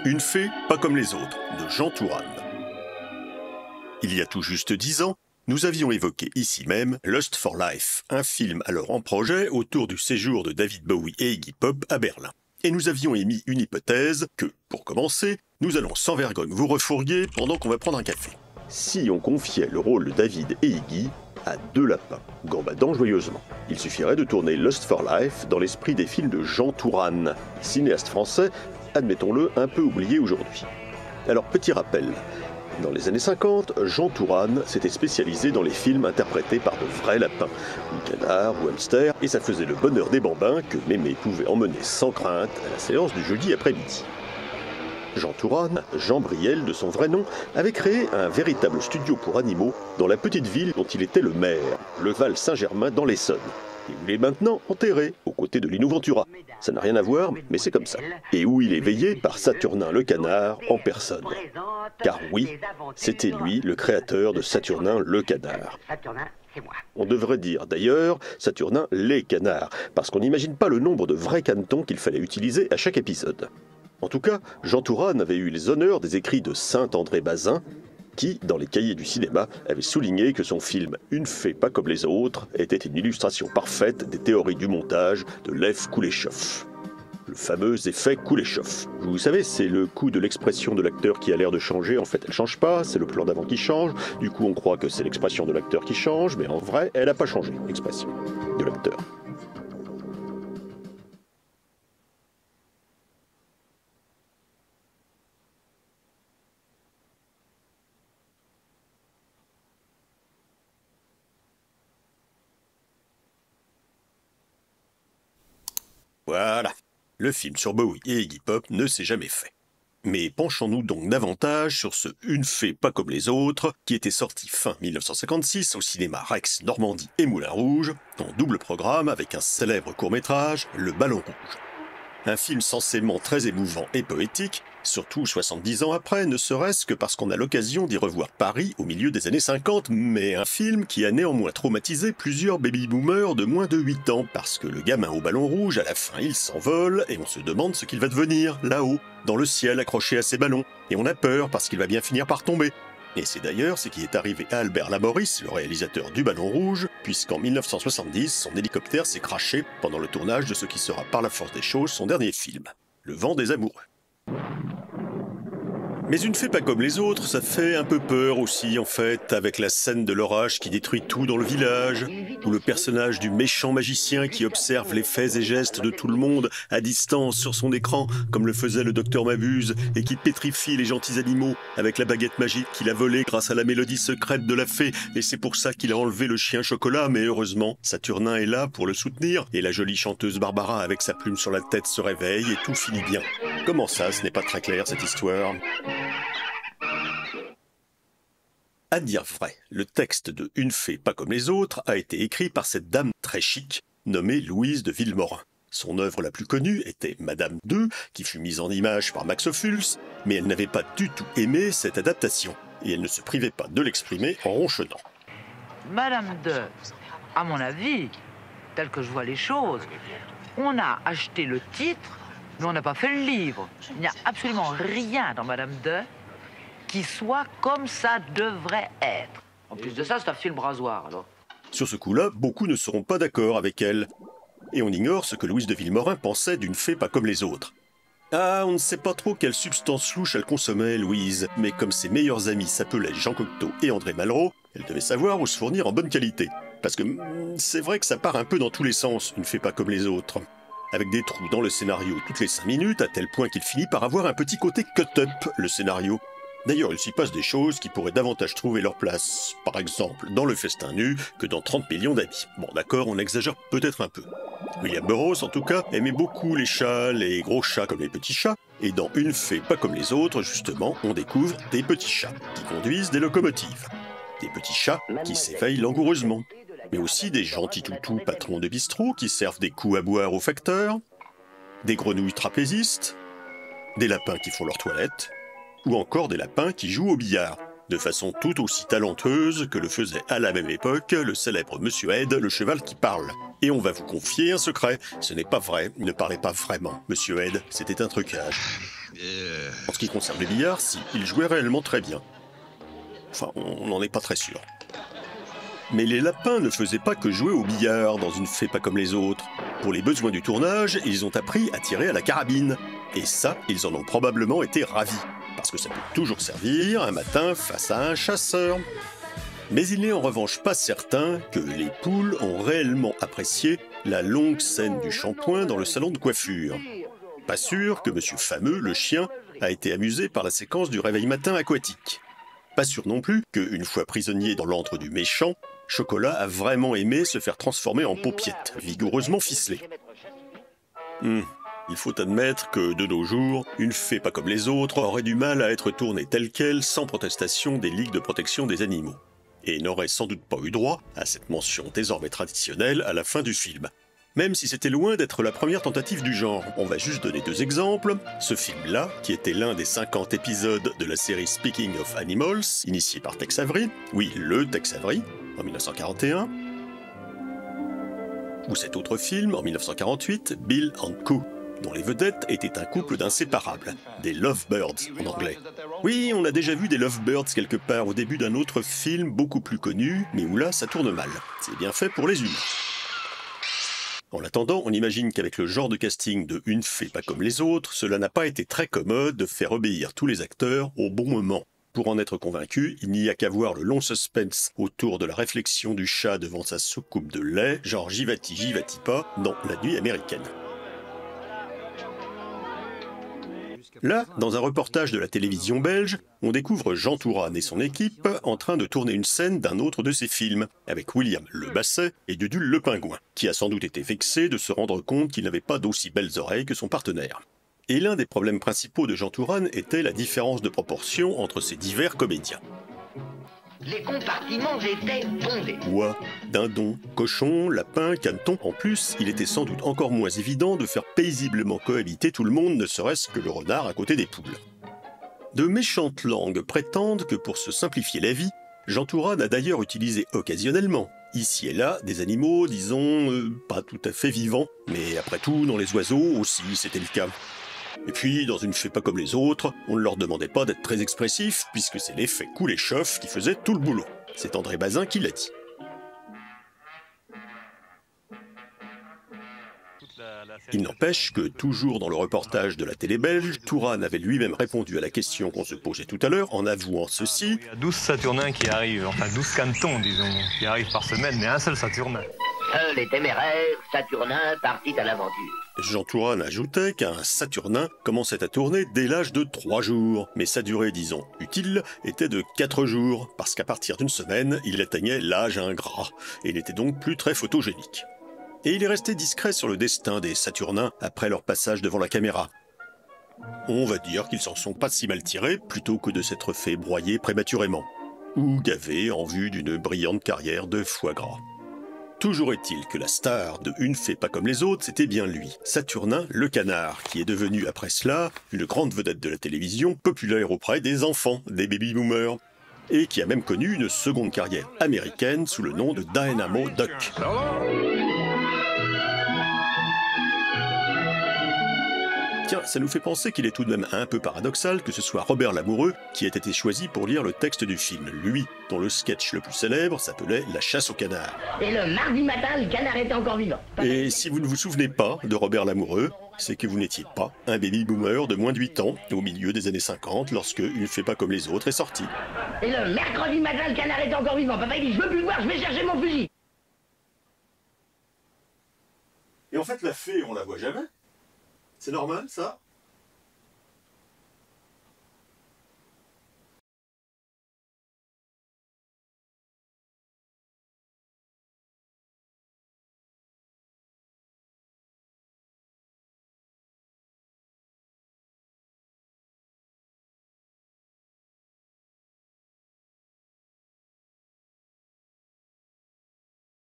Une fée pas comme les autres, de Jean Touraine. Il y a tout juste 10 ans, nous avions évoqué ici même Lust for Life, un film alors en projet autour du séjour de David Bowie et Iggy Pop à Berlin. Et nous avions émis une hypothèse que, pour commencer, nous allons sans vergogne vous refourguer pendant qu'on va prendre un café. Si on confiait le rôle de David et Iggy à deux lapins, gambadant joyeusement, il suffirait de tourner Lust for Life dans l'esprit des films de Jean Touraine, cinéaste français, admettons-le, un peu oublié aujourd'hui. Alors, petit rappel, dans les années 50, Jean Touraine s'était spécialisé dans les films interprétés par de vrais lapins, ou canards, ou hamsters, et ça faisait le bonheur des bambins que Mémé pouvait emmener sans crainte à la séance du jeudi après-midi. Jean Touraine, Jean Briel de son vrai nom, avait créé un véritable studio pour animaux dans la petite ville dont il était le maire, le Val-Saint-Germain dans l'Essonne. Et où il est maintenant enterré, aux côtés de Lino Ventura. Ça n'a rien à voir, mais c'est comme ça. Et où il est veillé par Saturnin le canard en personne. Car oui, c'était lui le créateur de Saturnin le canard. On devrait dire d'ailleurs Saturnin les canards, parce qu'on n'imagine pas le nombre de vrais canetons qu'il fallait utiliser à chaque épisode. En tout cas, Jean Touraine avait eu les honneurs des écrits de Saint-André Bazin, qui, dans les cahiers du cinéma, avait souligné que son film « Une fée pas comme les autres » était une illustration parfaite des théories du montage de Lev Kuleshov. Le fameux effet Kuleshov. Vous savez, c'est le coup de l'expression de l'acteur qui a l'air de changer, en fait elle change pas, c'est le plan d'avant qui change, du coup on croit que c'est l'expression de l'acteur qui change, mais en vrai, elle n'a pas changé, l'expression de l'acteur. Voilà, le film sur Bowie et Iggy Pop ne s'est jamais fait. Mais penchons-nous donc davantage sur ce Une fée pas comme les autres, qui était sorti fin 1956 au cinéma Rex Normandie et Moulin Rouge, en double programme avec un célèbre court-métrage, Le Ballon Rouge. Un film censément très émouvant et poétique, surtout 70 ans après, ne serait-ce que parce qu'on a l'occasion d'y revoir Paris au milieu des années 50, mais un film qui a néanmoins traumatisé plusieurs baby-boomers de moins de 8 ans, parce que le gamin au ballon rouge, à la fin, il s'envole, et on se demande ce qu'il va devenir, là-haut, dans le ciel accroché à ses ballons, et on a peur parce qu'il va bien finir par tomber. Et c'est d'ailleurs ce qui est arrivé à Albert Laboris, le réalisateur du Ballon Rouge, puisqu'en 1970, son hélicoptère s'est crashé pendant le tournage de ce qui sera par la force des choses son dernier film, Le Vent des Amoureux. Mais Une fée pas comme les autres, ça fait un peu peur aussi en fait, avec la scène de l'orage qui détruit tout dans le village, ou le personnage du méchant magicien qui observe les faits et gestes de tout le monde à distance sur son écran, comme le faisait le docteur Mabuse, et qui pétrifie les gentils animaux avec la baguette magique qu'il a volée grâce à la mélodie secrète de la fée, et c'est pour ça qu'il a enlevé le chien chocolat, mais heureusement, Saturnin est là pour le soutenir, et la jolie chanteuse Barbara avec sa plume sur la tête se réveille et tout finit bien. Comment ça, ce n'est pas très clair cette histoire ? À dire vrai, le texte de Une fée pas comme les autres a été écrit par cette dame très chic, nommée Louise de Villemorin. Son œuvre la plus connue était Madame II, qui fut mise en image par Max Ophuls, mais elle n'avait pas du tout aimé cette adaptation, et elle ne se privait pas de l'exprimer en ronchonnant. Madame II, à mon avis, tel que je vois les choses, on a acheté le titre, mais on n'a pas fait le livre. Il n'y a absolument rien dans Madame II qui soit comme ça devrait être. En plus de ça, c'est un film rasoir, alors. Sur ce coup-là, beaucoup ne seront pas d'accord avec elle. Et on ignore ce que Louise de Villemorin pensait d'une fée pas comme les autres. Ah, on ne sait pas trop quelle substance louche elle consommait, Louise, mais comme ses meilleurs amis s'appelaient Jean Cocteau et André Malraux, elle devait savoir où se fournir en bonne qualité. Parce que c'est vrai que ça part un peu dans tous les sens, Une fée pas comme les autres. Avec des trous dans le scénario toutes les 5 minutes, à tel point qu'il finit par avoir un petit côté cut-up, le scénario. D'ailleurs, il s'y passe des choses qui pourraient davantage trouver leur place, par exemple dans Le Festin nu, que dans 30 millions d'amis. Bon d'accord, on exagère peut-être un peu. William Burroughs, en tout cas, aimait beaucoup les chats, les gros chats comme les petits chats, et dans Une fée pas comme les autres, justement, on découvre des petits chats qui conduisent des locomotives. Des petits chats qui s'éveillent langoureusement, mais aussi des gentils toutous patrons de bistrot qui servent des coups à boire aux facteurs, des grenouilles trapézistes, des lapins qui font leur toilette, ou encore des lapins qui jouent au billard. de façon tout aussi talentueuse que le faisait à la même époque le célèbre Monsieur Ed, le cheval qui parle. Et on va vous confier un secret, ce n'est pas vrai, il ne parlait pas vraiment. Monsieur Ed, c'était un trucage. En ce qui concerne les billards, si, il jouait réellement très bien. Enfin, on n'en est pas très sûr. Mais les lapins ne faisaient pas que jouer au billard dans une fée pas comme les autres. Pour les besoins du tournage, ils ont appris à tirer à la carabine. Et ça, ils en ont probablement été ravis. Parce que ça peut toujours servir un matin face à un chasseur. Mais il n'est en revanche pas certain que les poules ont réellement apprécié la longue scène du shampoing dans le salon de coiffure. Pas sûr que Monsieur Fameux, le chien, a été amusé par la séquence du réveil matin aquatique. Pas sûr non plus que, une fois prisonnier dans l'antre du méchant, Chocolat a vraiment aimé se faire transformer en paupiette, vigoureusement ficelée. Il faut admettre que, de nos jours, une fée pas comme les autres aurait du mal à être tournée telle qu'elle sans protestation des ligues de protection des animaux. Et n'aurait sans doute pas eu droit à cette mention désormais traditionnelle à la fin du film. Même si c'était loin d'être la première tentative du genre. On va juste donner 2 exemples. Ce film-là, qui était l'un des 50 épisodes de la série Speaking of Animals, initié par Tex Avery, oui, le Tex Avery, en 1941. Ou cet autre film, en 1948, Bill and Co., dont les vedettes étaient un couple d'inséparables, des Lovebirds en anglais. Oui, on a déjà vu des Lovebirds quelque part au début d'un autre film beaucoup plus connu, mais où là, ça tourne mal. C'est bien fait pour les humains. En attendant, on imagine qu'avec le genre de casting de Une fée pas comme les autres, cela n'a pas été très commode de faire obéir tous les acteurs au bon moment. Pour en être convaincu, il n'y a qu'à voir le long suspense autour de la réflexion du chat devant sa soucoupe de lait, genre j'y vas-tu pas, dans La Nuit américaine. Là, dans un reportage de la télévision belge, on découvre Jean Tourane et son équipe en train de tourner une scène d'un autre de ses films, avec William le Basset et Dudule le Pingouin, qui a sans doute été vexé de se rendre compte qu'il n'avait pas d'aussi belles oreilles que son partenaire. Et l'un des problèmes principaux de Jean Tourane était la différence de proportion entre ces divers comédiens. Les compartiments étaient bondés. Oies, dindons, cochons, lapins, canetons. En plus, il était sans doute encore moins évident de faire paisiblement cohabiter tout le monde, ne serait-ce que le renard à côté des poules. De méchantes langues prétendent que pour se simplifier la vie, Jean Tourane a d'ailleurs utilisé occasionnellement, ici et là, des animaux, disons, pas tout à fait vivants, mais après tout, dans les oiseaux aussi, c'était le cas. Et puis, dans Une fée pas comme les autres, on ne leur demandait pas d'être très expressifs, puisque c'est l'effet coule-et-chauffe qui faisait tout le boulot. C'est André Bazin qui l'a dit. Il n'empêche que, toujours dans le reportage de la télé belge, Tourane avait lui-même répondu à la question qu'on se posait tout à l'heure en avouant ceci. Il y a 12 Saturnins qui arrivent, enfin 12 canetons, disons, qui arrivent par semaine, mais un seul Saturnin. Seuls les téméraires, Saturnins partit à l'aventure. Jean Tourane ajoutait qu'un Saturnin commençait à tourner dès l'âge de 3 jours, mais sa durée, disons, utile, était de 4 jours, parce qu'à partir d'une semaine, il atteignait l'âge ingrat, et n'était donc plus très photogénique. Et il est resté discret sur le destin des Saturnins après leur passage devant la caméra. On va dire qu'ils s'en sont pas si mal tirés, plutôt que de s'être fait broyer prématurément, ou gaver en vue d'une brillante carrière de foie gras. Toujours est-il que la star de Une fée pas comme les autres, c'était bien lui, Saturnin le Canard, qui est devenu après cela une grande vedette de la télévision, populaire auprès des enfants, des baby-boomers, et qui a même connu une seconde carrière américaine sous le nom de Dynamo Duck. Tiens, ça nous fait penser qu'il est tout de même un peu paradoxal que ce soit Robert Lamoureux qui ait été choisi pour lire le texte du film, lui, dont le sketch le plus célèbre s'appelait La chasse au canard. Et le mardi matin, le canard était encore vivant. Et si vous ne vous souvenez pas de Robert Lamoureux, c'est que vous n'étiez pas un baby-boomer de moins de 8 ans au milieu des années 50 lorsque Une fée pas comme les autres est sorti. Et le mercredi matin, le canard était encore vivant. Papa, il dit, je veux plus le voir, je vais chercher mon fusil. Et en fait, la fée, on la voit jamais. C'est normal, ça?